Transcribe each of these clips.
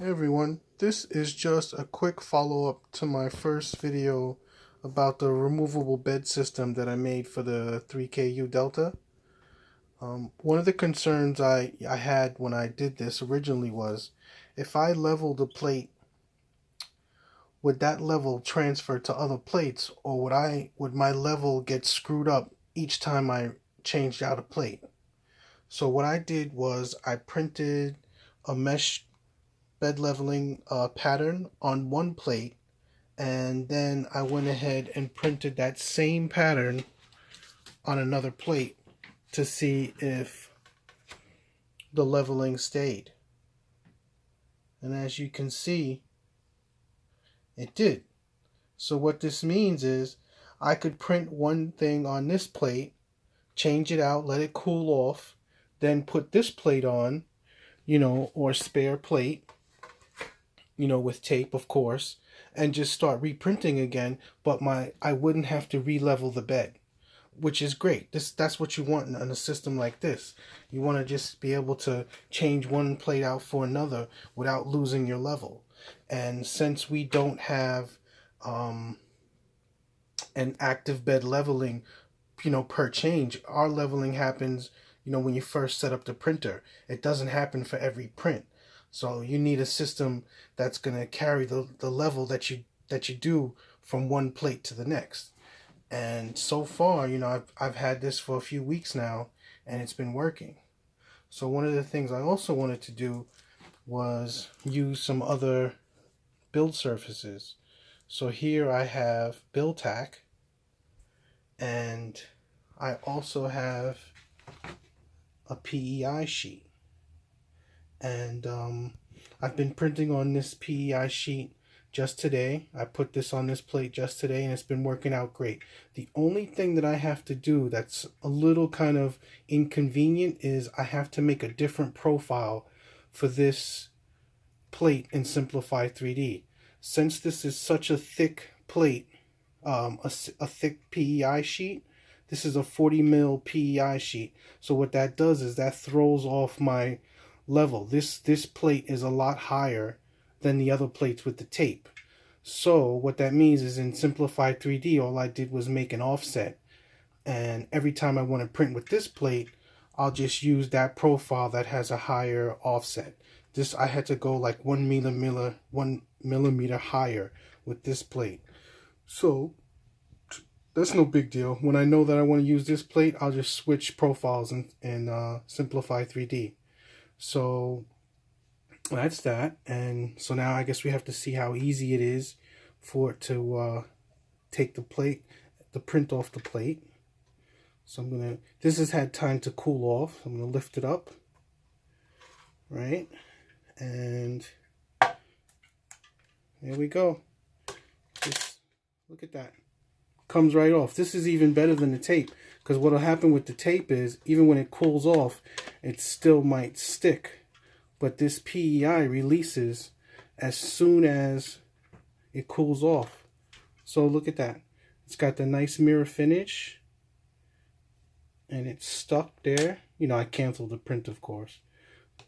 Hey everyone, this is just a quick follow-up to my first video about the removable bed system that I made for the 3KU Delta. One of the concerns I had when I did this originally was, if I level the plate, would that level transfer to other plates, or would my level get screwed up each time I changed out a plate? So what I did was I printed a mesh bed leveling pattern on one plate, and then I went ahead and printed that same pattern on another plate to see if the leveling stayed. And as you can see, it did. So what this means is I could print one thing on this plate, change it out, let it cool off, then put this plate on, or spare plate, with tape, of course, and just start reprinting again, but I wouldn't have to re-level the bed, which is great. That's what you want in a system like this. You want to just be able to change one plate out for another without losing your level. And since we don't have an active bed leveling, per change, our leveling happens, when you first set up the printer. It doesn't happen for every print. So you need a system that's going to carry the level that you do from one plate to the next. And so far, I've had this for a few weeks now, and it's been working. So one of the things I also wanted to do was use some other build surfaces. So here I have Build Tack, and I also have a PEI sheet. And I've been printing on this PEI sheet just today. I put this on this plate just today, and it's been working out great. The only thing that I have to do that's a little kind of inconvenient is I have to make a different profile for this plate in Simplify 3D. Since this is such a thick plate, a thick PEI sheet, this is a 40 mil PEI sheet. So what that does is that throws off my level. This plate is a lot higher than the other plates with the tape. So what that means is in Simplify 3D, all I did was make an offset. And every time I want to print with this plate, I'll just use that profile that has a higher offset. I had to go like 1 millimeter higher with this plate. So that's no big deal. When I know that I want to use this plate, I'll just switch profiles in Simplify 3D. So that's that. And so now I guess we have to see how easy it is for it to take the print off the plate. So this has had time to cool off. I'm gonna lift it up, right? And there we go. Just look at that. Comes right off. This is even better than the tape, because what will happen with the tape is even when it cools off, it still might stick, but this PEI releases as soon as it cools off. So look at that. It's got the nice mirror finish, and it's stuck there. I canceled the print, of course,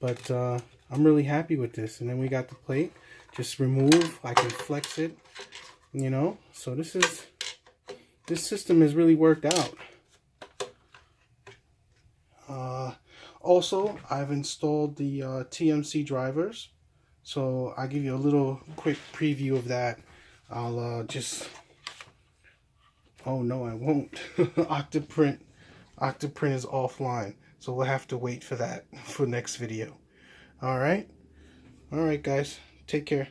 but I'm really happy with this. And then we got the plate. Just remove. I can flex it. So this system has really worked out. Also, I've installed the TMC drivers, so I'll give you a little quick preview of that. I'll oh no, I won't. Octoprint is offline, so we'll have to wait for that for next video. All right guys, take care.